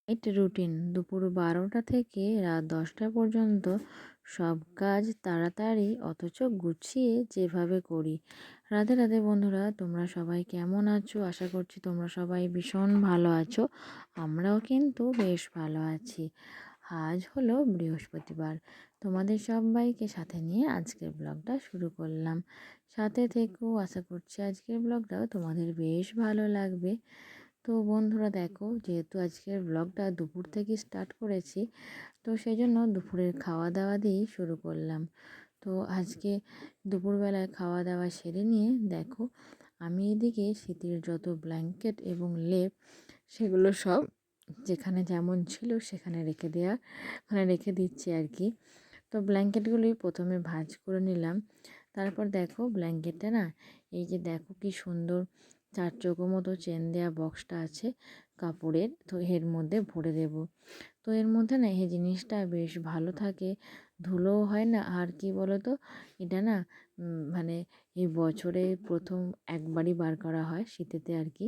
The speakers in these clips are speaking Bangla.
নাইট রুটিন দুপুর 12টা থেকে রাত 10টা পর্যন্ত সব কাজ তাড়াতাড়ি অথচ গুছিয়ে যেভাবে করি। রাধে রাধে বন্ধুরা, তোমরা সবাই কেমন আছো? আশা করছি তোমরা সবাই ভীষণ ভালো আছো। আমরাও কিন্তু বেশ ভালো আছি। আজ হলো বৃহস্পতিবার। তোমাদের সবাইকে সাথে নিয়ে আজকের ব্লগটা শুরু করলাম। সাথে থেকেও আশা করছি আজকের ব্লগটাও তোমাদের বেশ ভালো লাগবে। তো বন্ধুরা দেখো, যেহেতু আজকের ব্লগটা দুপুর থেকে স্টার্ট করেছি, তো সেই জন্য দুপুরের খাওয়া দাওয়া দিয়েই শুরু করলাম। তো আজকে দুপুরবেলায় খাওয়া দাওয়া সেরে নিয়ে দেখো, আমি এদিকে শীতের যত ব্ল্যাঙ্কেট এবং লেপ সেগুলো সব যেখানে যেমন ছিল সেখানে রেখে দিচ্ছি আর কি। তো ব্ল্যাঙ্কেটগুলোই প্রথমে ভাঁজ করে নিলাম। তারপর দেখো ব্ল্যাঙ্কেটটা না, এই যে দেখো কি সুন্দর 4 চৌকো মতো চেন দেওয়া বক্সটা আছে কাপড়ের, তো এর মধ্যে ভরে দেব। তো এর মধ্যে না এই জিনিসটা বেশ ভালো থাকে, ধুলোও হয় না। আর কি বলো তো, এটা না মানে এই বছরে প্রথম একবারই বার করা হয় শীতেতে আর কি।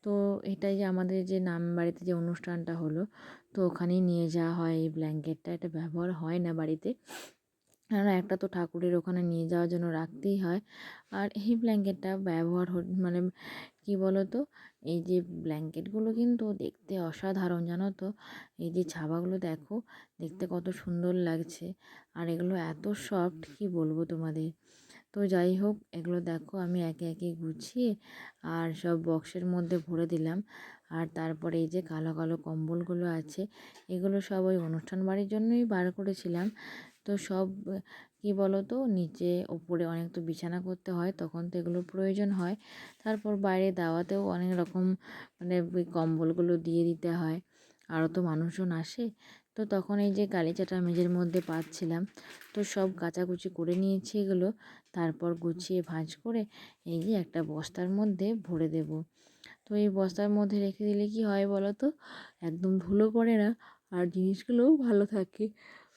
তো এটাই যে আমাদের যে নাম বাড়িতে যে অনুষ্ঠানটা হলো, তো ওখানেই নিয়ে যাওয়া হয় এই ব্ল্যাঙ্কেটটা। এটা ব্যবহার হয় না বাড়িতে, কেননা একটা তো ঠাকুরের ওখানে নিয়ে যাওয়ার জন্য রাখতেই হয়। আর এই ব্ল্যাঙ্কেটটা ব্যবহার মানে কি বলো তো, এই যে ব্ল্যাঙ্কেটগুলো কিন্তু দেখতে অসাধারণ, জানো তো। এই যে ছাপাগুলো দেখো, দেখতে কত সুন্দর লাগছে। আর এগুলো এত সফট, কি বলবো তোমাদের। তো যাই হোক, এগুলো দেখো আমি একে একে গুছিয়ে আর সব বক্সের মধ্যে ভরে দিলাম। আর তারপরে এই যে কালো কালো কম্বলগুলো আছে, এগুলো সব ওই অনুষ্ঠান বাড়ির জন্যই বার করেছিলাম। তো সব কি বলো তো, নিচে ওপরে অনেক তো বিছানা করতে হয়, তখন তো এগুলোর প্রয়োজন হয়। তারপর বাইরে দাওয়াতেও অনেক রকম ওই কম্বলগুলো দিয়ে দিতে হয়, আরও তো মানুষজন আসে। তো তখন এই যে গালিচাটা মেঝের মধ্যে পাচ্ছিলাম, তো সব কাচাকুচি করে নিয়েছি এগুলো। তারপর গুছিয়ে ভাঁজ করে এই যে একটা বস্তার মধ্যে ভরে দেব। তো এই বস্তার মধ্যে রেখে দিলে কি হয় বলো তো, একদম ধুলো পড়ে না, আর জিনিসগুলোও ভালো থাকে।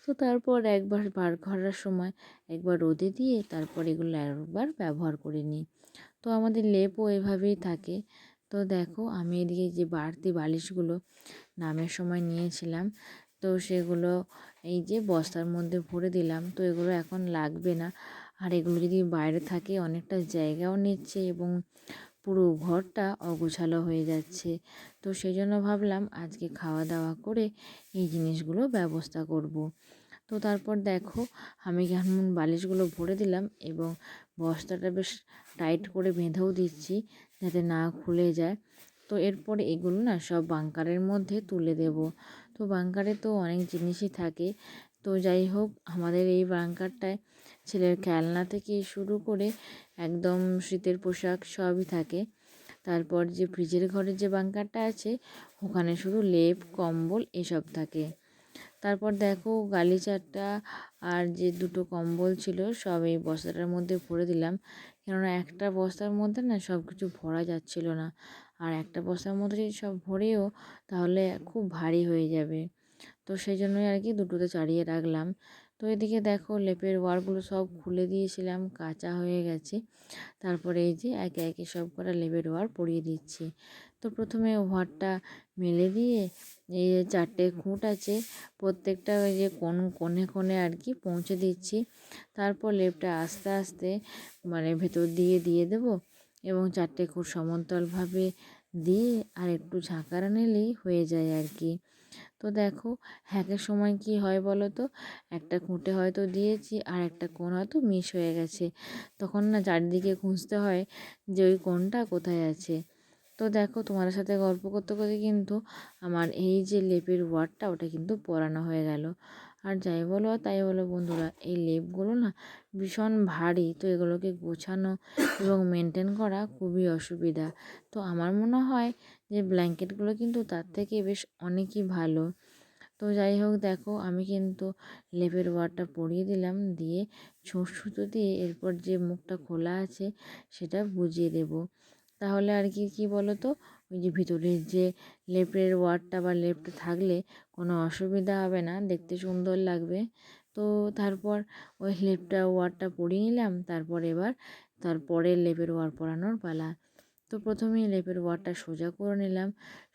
তো তারপর একবার বার করার সময় একবার রোদে দিয়ে তারপর এগুলো একবার ব্যবহার করে নিই। তো আমাদের লেপও এভাবেই থাকে। তো দেখো আমি এদিকে যে বাড়তি বালিশগুলো নামের সময় নিয়েছিলাম, তো সেগুলো এই যে বস্তার মধ্যে ভরে দিলাম। তো এগুলো এখন লাগবে না। আর এগুলো যদি বাইরে থাকে অনেকটা জায়গাও নিচ্ছে এবং পুরো ঘরটা অগোছালো হয়ে যাচ্ছে। তো সেই জন্য ভাবলাম আজকে খাওয়া দাওয়া করে এই জিনিসগুলো ব্যবস্থা করব। তো তারপর দেখো আমি কেমন বালিশগুলো ভরে দিলাম এবং বস্তাটা বেশ টাইট করে বেঁধেও দিচ্ছি যাতে না খুলে যায়। তো এরপরে এগুলো না সব বাঙ্কারের মধ্যে তুলে দেব। তো বাঙ্কারে তো অনেক জিনিসই থাকে। তো যাই হোক, আমাদের এই বাঙ্কারটায় ছেলের খেলনা থেকে শুরু করে একদম শীতের পোশাক সবই থাকে। তারপর যে ফ্রিজের ঘরের যে বাঙ্কারটা আছে, ওখানে শুধু লেপ কম্বল এসব থাকে। তারপর দেখো গালিচাটা আর যে দুটো কম্বল ছিল সব এই বস্তাটার মধ্যে ভরে দিলাম, কেননা একটা বস্তার মধ্যে না সব কিছু ভরা যাচ্ছিল না। আর একটা বস্তার মধ্যে যদি সব ভরেও, তাহলে খুব ভারী হয়ে যাবে। তো সেই জন্যই আর কি দুটোতে চাড়িয়ে রাখলাম। তো এদিকে দেখো লেপের ওয়ারগুলো সব খুলে দিয়েছিলাম, কাঁচা হয়ে গেছে। তারপরে এই যে একে একে সব কটা লেপের ওয়ার পরিয়ে দিচ্ছি। তো প্রথমে ওয়ারটা মেলে দিয়ে এই যে 4টে খুঁট আছে, প্রত্যেকটা ওই যে কোণে কোণে আর কি পৌঁছে দিচ্ছি। তারপর লেপটা আস্তে আস্তে ভেতর দিয়ে দিয়ে দেবো এবং 4টে খুঁট সমান্তরালভাবে দিয়ে আর একটু ঝাঁকারা নিলেই হয়ে যায় আর কি। তো দেখো হ্যাকের সময় কি হয় বলো তো, একটা খুঁটে হয়তো দিয়েছি আর একটা কোণ হয়তো মিস হয়ে গেছে, তখন না চারদিকে খুঁজতে হয় যে ওই কোণটা কোথায় আছে। তো দেখো তোমাদের সাথে গল্প করতে করতে কিন্তু আমার এই যে লেপের ওয়ারটা ওটা কিন্তু পরানো হয়ে গেল। আর যাই বলো আর তাই বলো বন্ধুরা, এই লেপগুলো না ভীষণ ভারী, তো এগুলোকে গোছানো এবং মেনটেন করা খুবই অসুবিধা। তো আমার মনে হয় যে ব্ল্যাঙ্কেটগুলো কিন্তু তার থেকে বেশ অনেকই ভালো। তো যাই হোক দেখো আমি কিন্তু লেপের ওয়ারটা পরিয়ে দিলাম, দিয়ে ছোট সুতো দিয়ে এরপর যে মুখটা খোলা আছে সেটা বুজিয়ে দেব। তাহলে আর কি কি বলো তো, ওই যে ভিতরের যে লেপের ওয়ারটা বা লেপটা থাকলে কোনো অসুবিধা হবে না, দেখতে সুন্দর লাগবে। তো তারপর ওই লেপটা ওয়ারটা পরিয়ে নিলাম। তারপর এবার তারপরে লেপের ওয়ার পরানোর পালা। তো তো প্রথমেই লেপের ওয়ারটা সোজা করে নিলাম,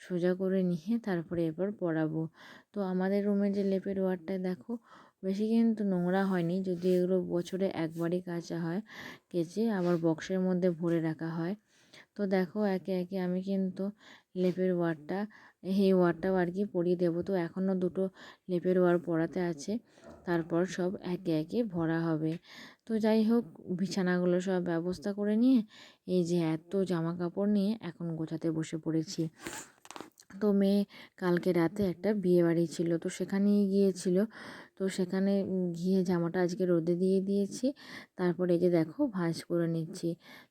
সোজা করে নিয়ে তারপরে এরপর পরাবো। তো আমাদের রুমের যে লেপের ওয়ারটা দেখো বেশি কিন্তু নোংরা হয়নি, যদি এগুলো বছরে একবারই কাচা হয়, কেচে আবার বক্সের মধ্যে ভরে রাখা হয়। তো দেখো একে একে আমি কিন্তু লেপের ওয়ারটা এই ওয়ারটাও আর কি পরিয়ে দেবো। তো এখনও দুটো লেপের ওয়ার পরাতে আছে, তারপর সব একে একে ভরা হবে। তো যাই হোক, বিছানাগুলো সব ব্যবস্থা করে নিয়ে এই যে এত জামা কাপড় নিয়ে এখন গোছাতে বসে পড়েছি। তো মেয়ে কালকে রাতে একটা বিয়ে বাড়ি ছিল, তো সেখানেই গিয়েছিল। তো সেখানে গিয়ে জামাটা আজকে রোদে দিয়ে দিয়েছি। তারপরে এই যে দেখো ভাঁজ করে নিচ্ছি।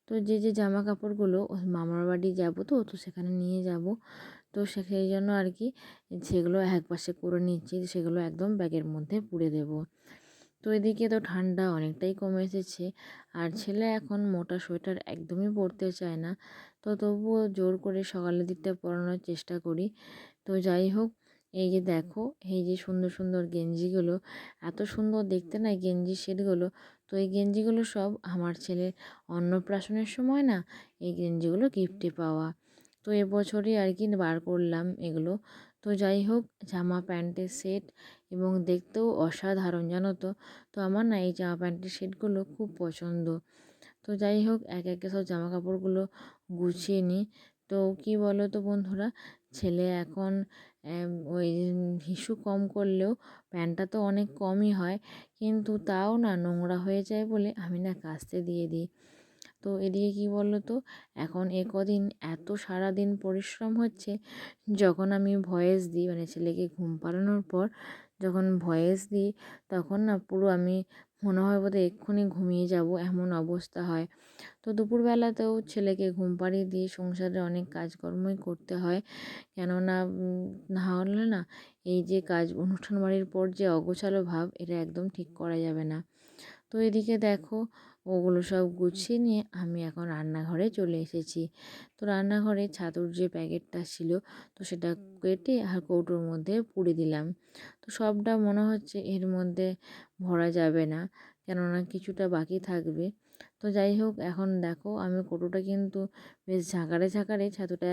তো যে জামা কাপড়গুলো মামার বাড়ি যাবো, তো সেখানে নিয়ে যাব। তো সেই জন্য আর কি সেগুলো একপাশে করে নিচ্ছি, সেগুলো একদম ব্যাগের মধ্যে পুরে দেব। তো এদিকে তো ঠান্ডা অনেকটাই কমে এসেছে, আর ছেলে এখন মোটা সোয়েটার একদমই পরতে চায় না। তো তবুও জোর করে সকালের দিকটা পরানোর চেষ্টা করি। তো যাই হোক, এই যে দেখো এই যে সুন্দর সুন্দর গেঞ্জিগুলো, এত সুন্দর দেখতে না গেঞ্জি সেটগুলো। তো এই গেঞ্জিগুলো সব আমার ছেলের অন্নপ্রাশনের সময় না এই গেঞ্জিগুলো গিফটে পাওয়া। তো এবছরই আর কি বার করলাম এগুলো। তো যাই হোক, জামা প্যান্টের সেট এবং দেখতেও অসাধারণ জানো তো। তো আমার না এই জামা প্যান্টের সেটগুলো খুব পছন্দ। তো যাই হোক, একে একে সব জামা কাপড়গুলো গুছিয়ে নিই। তো কি বলো তো বন্ধুরা, ছেলে এখন ওই হিসু কম করলেও প্যান্টটা তো অনেক কমই হয়, কিন্তু তাও না নোংরা হয়ে যায় বলে আমি না কাচতে দিয়ে দিই। তো এদিকে কি বলো তো, এখন কদিন এত সারাদিন পরিশ্রম হচ্ছে, যখন আমি ভয়েস দিই মানে ছেলেকে ঘুম পাড়ানোর পর যখন ভয়েস দিই, তখন না পুরো আমি মনে হয় বোধহয় এক্ষুনি ঘুমিয়ে যাব এমন অবস্থা হয়। তো দুপুরবেলাতেও ছেলেকে ঘুম পাড়িয়ে দিয়ে সংসারে অনেক কাজকর্মই করতে হয়, কেননা না হলে না এই যে কাজ অনুষ্ঠান বাড়ির পর যে অগোছালো ভাব, এটা একদম ঠিক করা যাবে না। তো এদিকে দেখো ওগুলো সব গুছিয়ে নিয়ে আমি এখন রান্নাঘরে চলে এসেছি। তো রান্নাঘরে ছাতুর যে প্যাকেটটা ছিল, তো সেটা কেটে আর কৌটোর মধ্যে পুরে দিলাম। তো সবটা মনে হচ্ছে এর মধ্যে ভরা যাবে না, কেননা কিছুটা বাকি থাকবে। তো যাই হোক, এখন দেখো আমি কৌটোটা কিন্তু বেশ ঝাঁকারে ঝাঁকারে ছাতুটা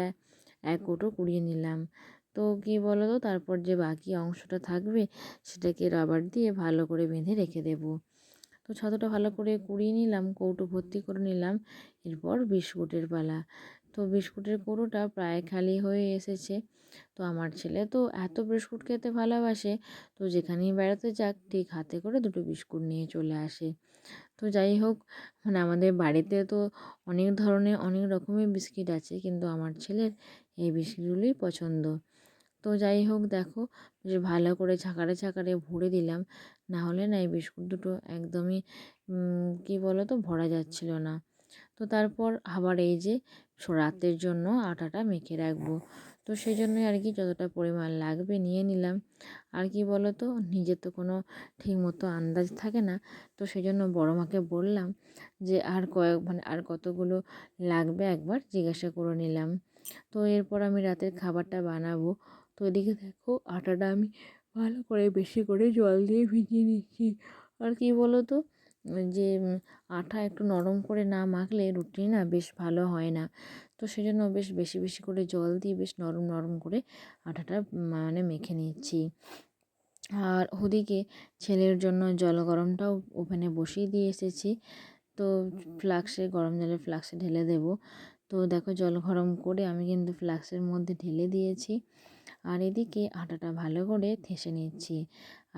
এক কৌটো কুড়িয়ে নিলাম। তো কী বলো তো, তারপর যে বাকি অংশটা থাকবে সেটাকে রাবার দিয়ে ভালো করে বেঁধে রেখে দেবো। তো ছাতুটা ভালো করে কুড়িয়ে নিলাম, কৌটো ভর্তি করে নিলাম। এরপর বিস্কুটের পালা। তো বিস্কুটের কৌটোটা প্রায় খালি হয়ে এসেছে। তো আমার ছেলে তো এত বিস্কুট খেতে ভালোবাসে, তো যেখানেই বেড়াতে যাক ঠিক হাতে করে দুটো বিস্কুট নিয়ে চলে আসে। তো যাই হোক, মানে আমাদের বাড়িতে তো অনেক ধরনের অনেক রকমের বিস্কিট আছে, কিন্তু আমার ছেলের এই বিস্কিটগুলোই পছন্দ। তো যাই হোক দেখো, বেশ ভালো করে ঝাঁকারে ঝাঁকারে ভরে দিলাম, না হলে না এই বিস্কুট দুটো একদমই কী বলো তো ভরা যাচ্ছিল না। তো তারপর আবার এই যে রাতের জন্য আটাটা মেখে রাখবো। তো সেই জন্যই আর কি যতটা পরিমাণ লাগবে নিয়ে নিলাম। আর কি বলো তো, নিজের তো কোনো ঠিক মতো আন্দাজ থাকে না। তো সেই জন্য বড় মাকে বললাম যে আর মানে আর কতগুলো লাগবে একবার জিজ্ঞাসা করে নিলাম। তো এরপর আমি রাতের খাবারটা বানাবো। তো এদিকে দেখো আটাটা আমি ভালো করে বেশি করে জল দিয়ে ভিজিয়ে নিচ্ছি। আর কি বলো তো, যে আটা একটু নরম করে না মাখলে রুটি না বেশ ভালো হয় না। তো সেজন্য বেশ বেশি বেশি করে জল দিয়ে বেশ নরম নরম করে আটাটা মানে মেখে নিচ্ছি। আর ওদিকে ছেলের জন্য জল গরমটাও ওভেনে বসিয়ে দিয়ে এসেছি। তো গরম জলে ফ্লাক্সে ঢেলে দেব। তো দেখো জল গরম করে আমি কিন্তু ফ্লাক্সের মধ্যে ঢেলে দিয়েছি। আর এদিকে আটাটা ভালো করে ঠেসে নিচ্ছি।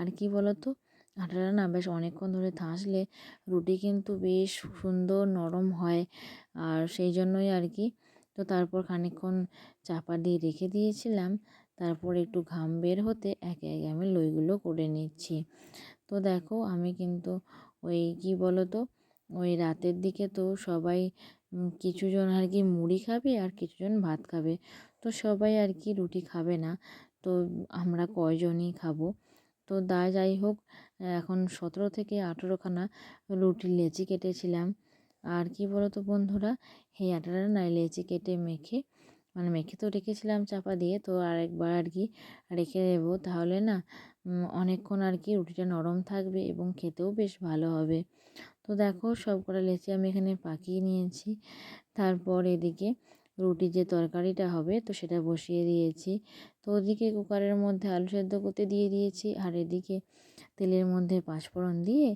আর কি বলো তো, আটাটা না বেশ অনেকক্ষণ ধরে ঠাসলে রুটি কিন্তু বেশ সুন্দর নরম হয়। আর সেই জন্যই আর কি। তো তারপর খানিকক্ষণ চাপা দিয়ে রেখে দিয়েছিলাম। তারপর একটু ঘাম বের হতে একে একে আমি লইগুলো করে নিচ্ছি। তো দেখো আমি কিন্তু ওই কি বলো তো, ওই রাতের দিকে তো সবাই কিছুজন আর কি মুড়ি খাবে আর কিছুজন ভাত খাবে। তো সবাই আর কি রুটি খাবে না। তো আমরা কয়জনই খাবো। তো যাই হোক, এখন 17 থেকে 18খানা রুটির লেচি কেটেছিলাম। আর কি বলো তো বন্ধুরা, এই আটাটা না লেচি কেটে মেখে মানে মেখে তো রেখেছিলাম চাপা দিয়ে, তো আরেকবার আর কি রেখে দেবো, তাহলে না অনেকক্ষণ আর কি রুটিটা নরম থাকবে এবং খেতেও বেশ ভালো হবে। তো দেখো সব কটা লেচি আমি এখানে পাকিয়ে নিয়েছি। তারপর এদিকে রুটির যে তরকারিটা হবে তো সেটা বসিয়ে দিয়েছি। তো ওদিকে কুকারের মধ্যে আলু সেদ্ধ করতে দিয়ে দিয়েছি, আর এদিকে তেলের মধ্যে পাঁচফোড়ন দিয়ে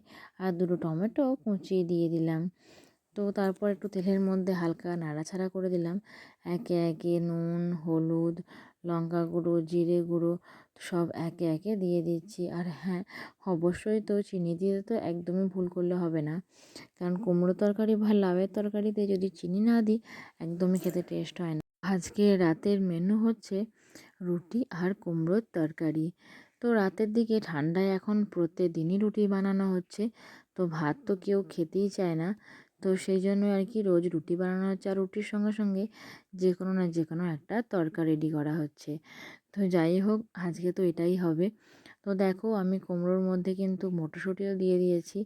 আর দুটো টমেটো কুচিয়ে দিয়ে দিলাম। তো তারপর একটু তেলের মধ্যে হালকা নাড়াচাড়া করে দিলাম। একে একে নুন, হলুদ, লঙ্কা গুঁড়ো, জিরে গুঁড়ো সব একে একে দিয়ে দিচ্ছি। আর হ্যাঁ, অবশ্যই তো চিনি দিয়ে তো একদমই ভুল করলে হবে না, কারণ কুমড়ো তরকারি বা লাউয়ের তরকারিতে যদি চিনি না দিই একদমই খেতে টেস্ট হয় না। আজকে রাতের মেনু হচ্ছে রুটি আর কুমড়োর তরকারি। তো রাতের দিকে ঠান্ডায় এখন প্রত্যেকদিনই রুটি বানানো হচ্ছে, তো ভাত তো কেউ খেতেই চায় না। তো সেই জন্য আর কি রোজ রুটি বানানো হচ্ছে, আর রুটির সঙ্গে সঙ্গে যে কোনো না যে কোনো একটা তরকা রেডি করা হচ্ছে। তো যাই হোক, আজকে তো এটাই হবে। তো দেখো, আমি কুমড়োর মধ্যে কিন্তু মটরশুঁটিও দিয়ে দিয়েছি।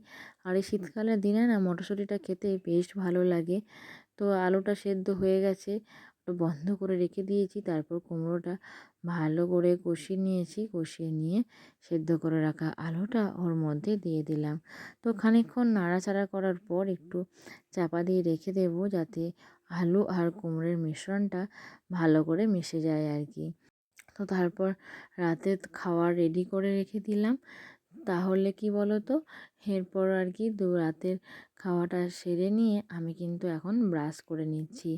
আর এই শীতকালের দিনে না মটরশুঁটিটা খেতে বেশ ভালো লাগে। তো আলুটা সেদ্ধ হয়ে গেছে, ওটা বন্ধ করে রেখে দিয়েছি। তারপর কুমড়োটা ভালো করে কষিয়ে নিয়েছি, কষিয়ে নিয়ে সেদ্ধ করে রাখা আলুটা ওর মধ্যে দিয়ে দিলাম। তো খানিকক্ষণ নাড়াচাড়া করার পর একটু চাপা দিয়ে রেখে দেবো, যাতে আলু আর কুমড়োর মিশ্রণটা ভালো করে মিশে যায় আর কি। তো তারপর রাতে খাওয়ার রেডি করে রেখে দিলাম। তাহলে কি বলো তো, এরপর আর কি রাতের খাওয়াটা সেরে নিয়ে আমি কিন্তু এখন ব্রাশ করে নিচ্ছি।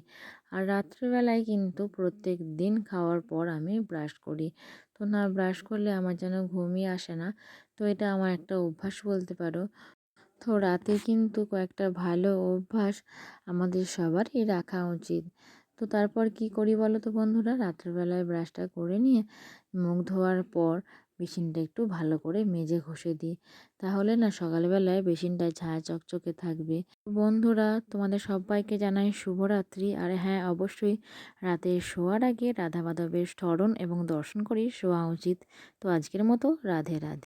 আর রাত্রেবেলায় কিন্তু প্রত্যেক দিন খাওয়ার পর আমি ব্রাশ করি। তো না ব্রাশ করলে আমার যেন ঘুমই আসে না। তো এটা আমার একটা অভ্যাস বলতে পারো। তো রাতে কিন্তু কয়েকটা ভালো অভ্যাস আমাদের সবারই রাখা উচিত। তো তারপর কি করি বলো তো বন্ধুরা, রাত্রেবেলায় ব্রাশটা করে নিয়ে মুখ ধোয়ার পর বেসিনটা একটু ভালো করে মেজে ঘষে দিই। তাহলে না সকালবেলায় বেসিনটা ঝাঁ চকচকে থাকবে। বন্ধুরা, তোমাদের সবাইকে জানাই শুভরাত্রি। আর হ্যাঁ, অবশ্যই রাতে শোয়ার আগে রাধা মাধবের স্মরণ এবং দর্শন করেই শোয়া উচিত। তো আজকের মতো রাধে রাধে।